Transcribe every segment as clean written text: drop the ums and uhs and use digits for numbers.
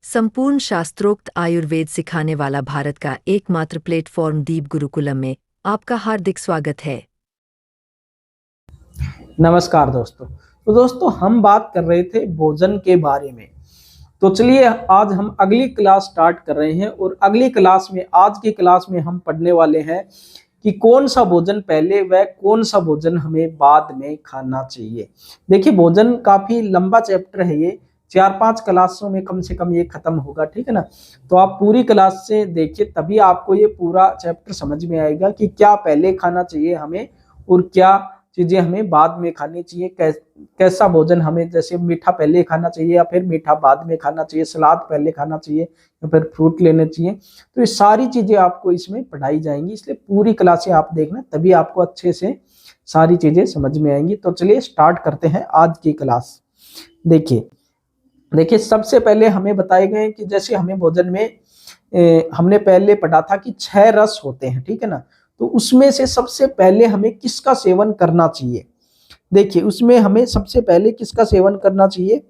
संपूर्ण शास्त्रोक्त आयुर्वेद सिखाने वाला भारत का एकमात्र प्लेटफॉर्म दीप गुरुकुलम में आपका हार्दिक स्वागत है। नमस्कार दोस्तों। तो दोस्तों हम बात कर रहे थे भोजन के बारे में। तो चलिए आज हम अगली क्लास स्टार्ट कर रहे हैं और अगली क्लास में आज की क्लास में हम पढ़ने वाले हैं कि कौन सा भोजन पहले व कौन सा भोजन हमें बाद में खाना चाहिए। देखिए भोजन काफी लंबा चैप्टर है, ये 4-5 क्लासों में कम से कम ये खत्म होगा, ठीक है ना। तो आप पूरी क्लास से देखिए तभी आपको ये पूरा चैप्टर समझ में आएगा कि क्या पहले खाना चाहिए हमें और क्या चीजें हमें बाद में खानी चाहिए। कैसा भोजन हमें, जैसे मीठा पहले खाना चाहिए या फिर मीठा बाद में खाना चाहिए, सलाद पहले खाना चाहिए या फिर फ्रूट लेने चाहिए। तो ये सारी चीजें आपको इसमें पढ़ाई जाएंगी, इसलिए पूरी क्लासें आप देखना तभी आपको अच्छे से सारी चीजें समझ में आएंगी। तो चलिए स्टार्ट करते हैं आज की क्लास। देखिए सबसे पहले हमें बताए गए कि जैसे हमें भोजन में हमने पहले पढ़ा था कि 6 रस होते हैं, ठीक है ना। तो उसमें से सबसे पहले हमें किसका सेवन करना चाहिए। देखिए उसमें हमें सबसे पहले किसका सेवन करना चाहिए।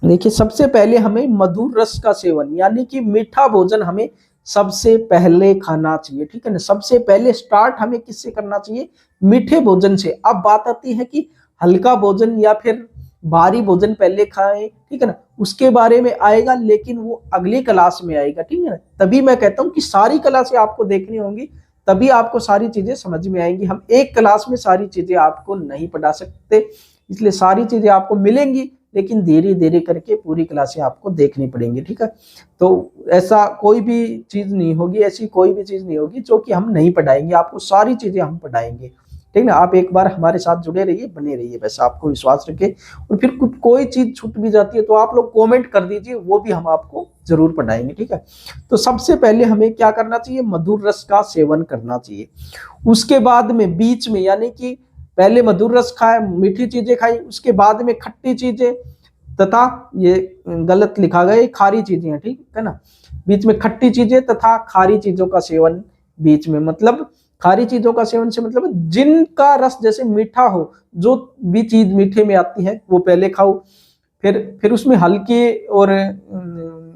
देखिए सबसे पहले हमें मधुर रस का सेवन यानी कि मीठा भोजन हमें सबसे पहले खाना चाहिए, ठीक है ना। सबसे पहले स्टार्ट हमें किससे करना चाहिए, मीठे भोजन से। अब बात आती है कि हल्का भोजन या फिर भारी भोजन पहले खाएं, ठीक है ना, उसके बारे में आएगा, लेकिन वो अगली क्लास में आएगा, ठीक है ना। तभी मैं कहता हूं कि सारी क्लासें आपको देखनी होंगी तभी आपको सारी चीजें समझ में आएंगी। हम एक क्लास में सारी चीजें आपको नहीं पढ़ा सकते, इसलिए सारी चीजें आपको मिलेंगी लेकिन धीरे धीरे करके पूरी क्लासें आपको देखनी पड़ेंगी, ठीक है। तो ऐसा कोई भी चीज नहीं होगी, ऐसी कोई भी चीज नहीं होगी जो कि हम नहीं पढ़ाएंगे, आपको सारी चीजें हम पढ़ाएंगे, ठीक ना। आप एक बार हमारे साथ जुड़े रहिए, बने रहिए, वैसे आपको विश्वास रखे। और फिर कुछ कोई चीज छूट भी जाती है तो आप लोग कमेंट कर दीजिए, वो भी हम आपको जरूर पढ़ाएंगे, ठीक है। तो सबसे पहले हमें क्या करना चाहिए, मधुर रस का सेवन करना चाहिए। उसके बाद में बीच में यानी कि पहले मधुर रस खाए, मीठी चीजें खाई, उसके बाद में खट्टी चीजें तथा ये गलत लिखा गया, खारी चीजें हैं, ठीक है ना। बीच में खट्टी चीजें तथा खारी चीजों का सेवन बीच में, मतलब खारी चीजों का सेवन से मतलब जिनका रस जैसे मीठा हो, जो भी चीज मीठे में आती है वो पहले खाओ। फिर उसमें हल्की और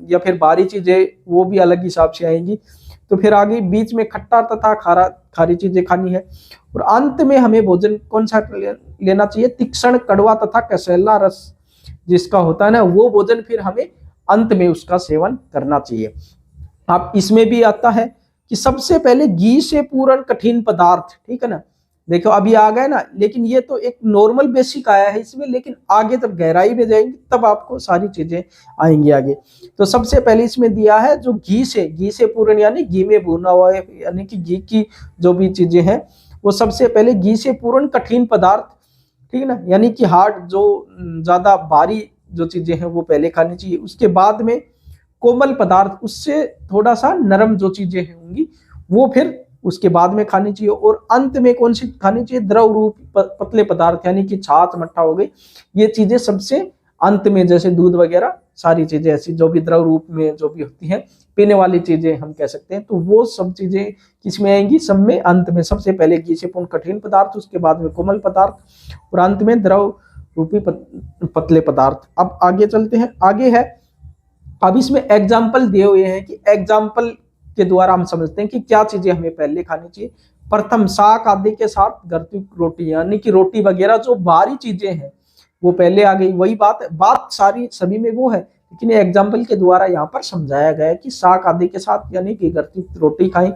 या फिर भारी चीजें वो भी अलग हिसाब से आएंगी। तो फिर आगे बीच में खट्टा तथा खारी चीजें खानी है। और अंत में हमें भोजन कौन सा लेना चाहिए, तीक्ष्ण कड़वा तथा कसैला रस जिसका होता है ना, वो भोजन फिर हमें अंत में उसका सेवन करना चाहिए। अब इसमें भी आता है कि सबसे पहले घी से पूर्ण कठिन पदार्थ, ठीक है ना। देखो अभी आ गए ना, लेकिन ये तो एक नॉर्मल बेसिक आया है इसमें, लेकिन आगे जब गहराई में जाएंगे तब आपको सारी चीजें आएंगी आगे। तो सबसे पहले इसमें दिया है जो घी से पूर्ण यानी घी में भुना हुआ है, यानी कि घी की जो भी चीजें हैं वो सबसे पहले घी से पूर्ण कठिन पदार्थ, ठीक है ना, यानी कि हार्ड जो ज्यादा भारी जो चीजें हैं वो पहले खानी चाहिए। उसके बाद में कोमल पदार्थ, उससे थोड़ा सा नरम जो चीजें होंगी वो फिर उसके बाद में खानी चाहिए। और अंत में कौन सी खानी चाहिए, द्रव रूप पतले पदार्थ यानी कि छाछ मट्ठा हो गई, ये चीजें सबसे अंत में, जैसे दूध वगैरह सारी चीजें ऐसी जो भी द्रव रूप में जो भी होती हैं, पीने वाली चीजें हम कह सकते हैं, तो वो सब चीजें किसमें आएंगी, सब में अंत में। सबसे पहले घी से पूर्ण कठिन पदार्थ, उसके बाद में कोमल पदार्थ और अंत में द्रव रूपी पतले पदार्थ। अब आगे चलते हैं, आगे है अब इसमें एग्जाम्पल दिए हुए हैं कि एग्जाम्पल के द्वारा हम समझते हैं कि क्या चीजें हमें पहले खानी चाहिए। प्रथम शाक आदि के साथ गर्तिक रोटी, यानी कि रोटी वगैरह जो भारी चीजें हैं वो पहले आ गई। वही बात सारी सभी में वो है, लेकिन एग्जाम्पल के द्वारा यहाँ पर समझाया गया है कि शाक आदि के साथ यानी कि गर्तिक रोटी खाई,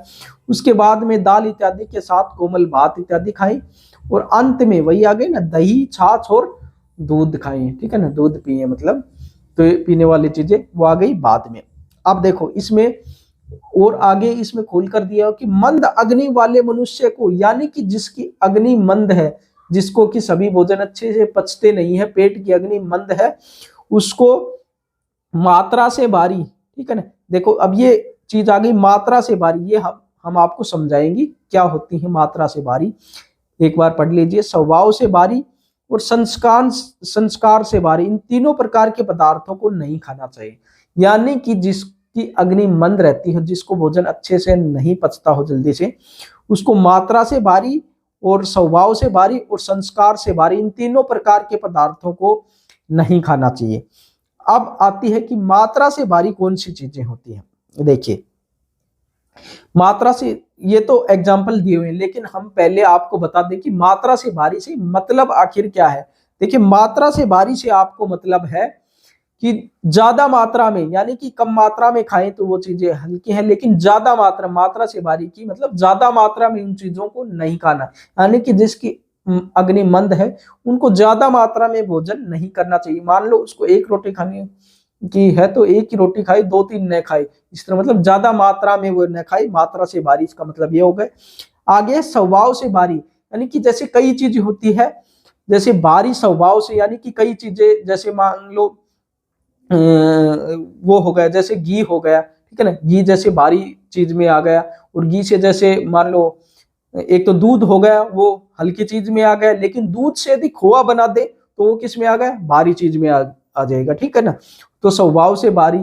उसके बाद में दाल इत्यादि के साथ कोमल भात इत्यादि खाई, और अंत में वही आ गई ना, दही छाछ और दूध खाई, ठीक है ना, दूध पिए, मतलब तो पीने वाली चीजें वो आ गई बाद में। अब देखो इसमें और आगे इसमें खोल कर दिया हो कि मंद अग्नि वाले मनुष्य को, यानी कि जिसकी अग्नि मंद है, जिसको कि सभी भोजन अच्छे से पचते नहीं है, पेट की अग्नि मंद है, उसको मात्रा से भारी, ठीक है ना। देखो अब ये चीज आ गई मात्रा से भारी, ये हम आपको समझाएंगे क्या होती है मात्रा से भारी। एक बार पढ़ लीजिए, स्वभाव से भारी और संस्कार से भारी, इन तीनों प्रकार के पदार्थों को नहीं खाना चाहिए। यानी कि जिसकी अग्नि मंद रहती है, जिसको भोजन अच्छे से नहीं पचता हो जल्दी से, उसको मात्रा से भारी और स्वभाव से भारी और संस्कार से भारी, इन तीनों प्रकार के पदार्थों को नहीं खाना चाहिए। अब आती है कि मात्रा से भारी कौन सी चीजें होती हैं। देखिए मात्रा से, ये तो एग्जाम्पल दिए हुए हैं, लेकिन हम पहले आपको बता दें कि मात्रा से भारी से मतलब आखिर क्या है। देखिए मात्रा से भारी से आपको मतलब है कि ज्यादा मात्रा में, यानी कि कम मात्रा में खाएं तो वो चीजें हल्की हैं, लेकिन ज्यादा मात्रा, मात्रा से भारी की मतलब ज्यादा मात्रा में उन चीजों को नहीं खाना, यानी कि जिसकी अग्नि मंद है उनको ज्यादा मात्रा में भोजन नहीं करना चाहिए। मान लो उसको एक रोटी खानी की है तो एक ही रोटी खाई, दो तीन न खाई, इस तरह मतलब ज्यादा मात्रा में वो न खाई, मात्रा से भारी, इसका मतलब ये हो गए। आगे स्वभाव से भारी, यानी कि जैसे कई चीजें होती है, जैसे भारी स्वभाव से, यानी कि कई चीजें, जैसे मान लो वो हो गया, जैसे घी हो गया, ठीक है ना, घी जैसे भारी चीज में आ गया, और घी से जैसे मान लो एक तो दूध हो गया, वो हल्की चीज में आ गया, लेकिन दूध से यदि खोआ बना दे तो वो किस में आ गया, भारी चीज में आ जाएगा, ठीक है ना। तो स्वभाव से भारी,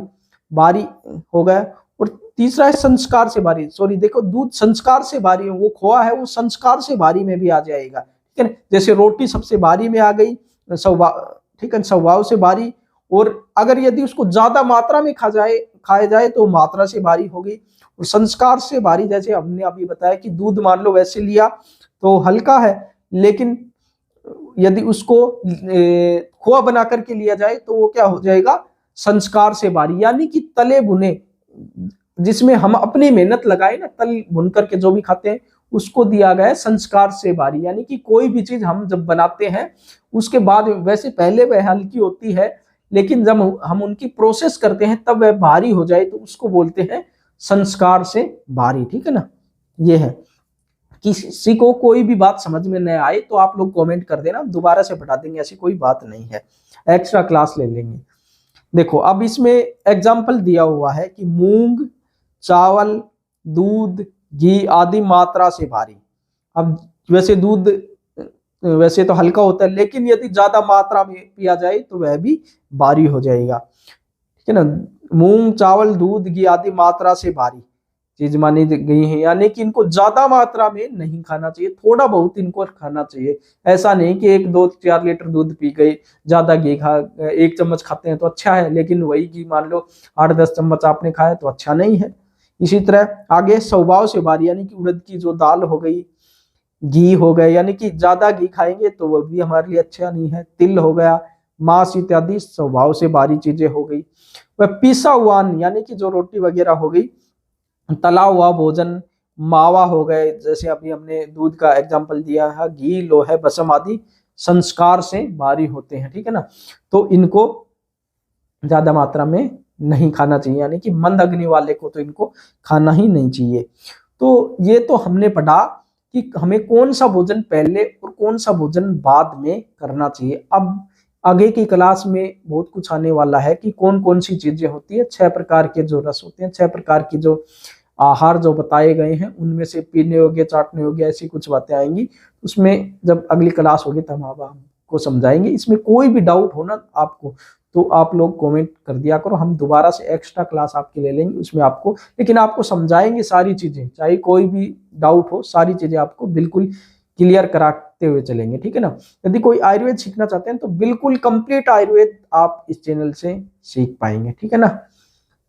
भारी हो गया। और तीसरा है संस्कार से भारी, सॉरी देखो दूध संस्कार से भारी है, वो खोआ है वो संस्कार से भारी में भी आ जाएगा, ठीक है ना। जैसे रोटी सबसे भारी में आ गई, स्वभाव, ठीक है, स्वभाव से भारी, और अगर यदि उसको ज्यादा मात्रा में खाया जाए तो मात्रा से भारी हो गई। और संस्कार से भारी, जैसे हमने अभी बताया कि दूध मान लो वैसे लिया तो हल्का है, लेकिन यदि उसको खोआ बना करके लिया जाए तो वो क्या हो जाएगा, संस्कार से भारी, यानी कि तले भुने, जिसमें हम अपनी मेहनत लगाए ना, तल भुन करके जो भी खाते हैं उसको दिया गया है संस्कार से भारी। यानी कि कोई भी चीज हम जब बनाते हैं उसके बाद, वैसे पहले वह हल्की होती है, लेकिन जब हम उनकी प्रोसेस करते हैं तब वह भारी हो जाए तो उसको बोलते हैं संस्कार से भारी, ठीक है ना। ये है, किसी को कोई भी बात समझ में न आए तो आप लोग कमेंट कर देना, दोबारा से बता देंगे, ऐसी कोई बात नहीं है, एक्स्ट्रा क्लास ले लेंगे। देखो अब इसमें एग्जाम्पल दिया हुआ है कि मूंग, चावल, दूध, घी आदि मात्रा से भारी। अब वैसे दूध वैसे तो हल्का होता है, लेकिन यदि ज्यादा मात्रा में पिया जाए तो वह भी भारी हो जाएगा, ठीक है ना। मूंग, चावल, दूध, घी आदि मात्रा से भारी चीज मानी गई है, यानी कि इनको ज्यादा मात्रा में नहीं खाना चाहिए, थोड़ा बहुत इनको खाना चाहिए। ऐसा नहीं कि 1 2 4 लीटर दूध पी गए, ज्यादा घी खा, 1 चम्मच खाते हैं तो अच्छा है, लेकिन वही घी मान लो 8 10 चम्मच आपने खाया तो अच्छा नहीं है। इसी तरह आगे स्वभाव से भारी, यानी कि उड़द की जो दाल हो गई, घी हो गया, यानी कि ज्यादा घी खाएंगे तो वो भी हमारे लिए अच्छा नहीं है। तिल हो गया, मांस इत्यादि स्वभाव से भारी चीजें हो गई। वह पिसा हुआ अन्न, यानी कि जो रोटी वगैरह हो गई, तला हुआ भोजन, मावा हो गए, जैसे अभी हमने दूध का एग्जांपल दिया है, घी, लोहे, भस्म आदि संस्कार से भारी होते हैं, ठीक है ना। तो इनको ज्यादा मात्रा में नहीं खाना चाहिए, यानी कि मंद अग्नि वाले को तो इनको खाना ही नहीं चाहिए। तो ये तो हमने पढ़ा कि हमें कौन सा भोजन पहले और कौन सा भोजन बाद में करना चाहिए। अब आगे की क्लास में बहुत कुछ आने वाला है कि कौन कौन सी चीजें होती है, 6 प्रकार के जो रस होते हैं, 6 प्रकार की जो आहार जो बताए गए हैं, उनमें से पीने योग्य, चाटने योग्य, ऐसी कुछ बातें आएंगी। उसमें जब अगली क्लास होगी तब हम आपको समझाएंगे। इसमें कोई भी डाउट हो ना आपको तो आप लोग कमेंट कर दिया करो, हम दोबारा से एक्स्ट्रा क्लास आपके ले लेंगे, उसमें आपको, लेकिन आपको समझाएंगे सारी चीजें, चाहे कोई भी डाउट हो, सारी चीजें आपको बिल्कुल क्लियर कराते हुए चलेंगे, ठीक है ना। यदि कोई आयुर्वेद सीखना चाहते हैं तो बिल्कुल कंप्लीट आयुर्वेद आप इस चैनल से सीख पाएंगे, ठीक है ना।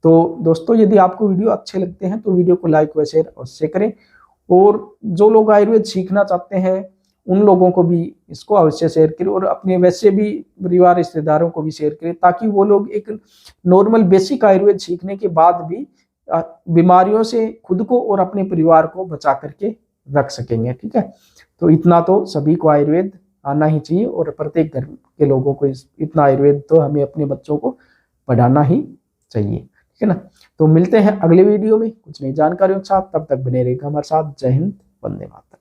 तो दोस्तों यदि आपको वीडियो अच्छे लगते हैं तो वीडियो को लाइक व शेयर अवश्य करें, और जो लोग आयुर्वेद सीखना चाहते हैं उन लोगों को भी इसको अवश्य शेयर करें, और अपने वैसे भी परिवार रिश्तेदारों को भी शेयर करें, ताकि वो लोग एक नॉर्मल बेसिक आयुर्वेद सीखने के बाद भी बीमारियों से खुद को और अपने परिवार को बचा करके रख सकेंगे, ठीक है। तो इतना तो सभी को आयुर्वेद आना ही चाहिए, और प्रत्येक घर के लोगों को इतना आयुर्वेद तो हमें अपने बच्चों को पढ़ाना ही चाहिए, ठीक है ना। तो मिलते हैं अगले वीडियो में कुछ नई जानकारियों के साथ, तब तक बने रहेगा हमारे साथ। जय हिंद, वंदे मातरम।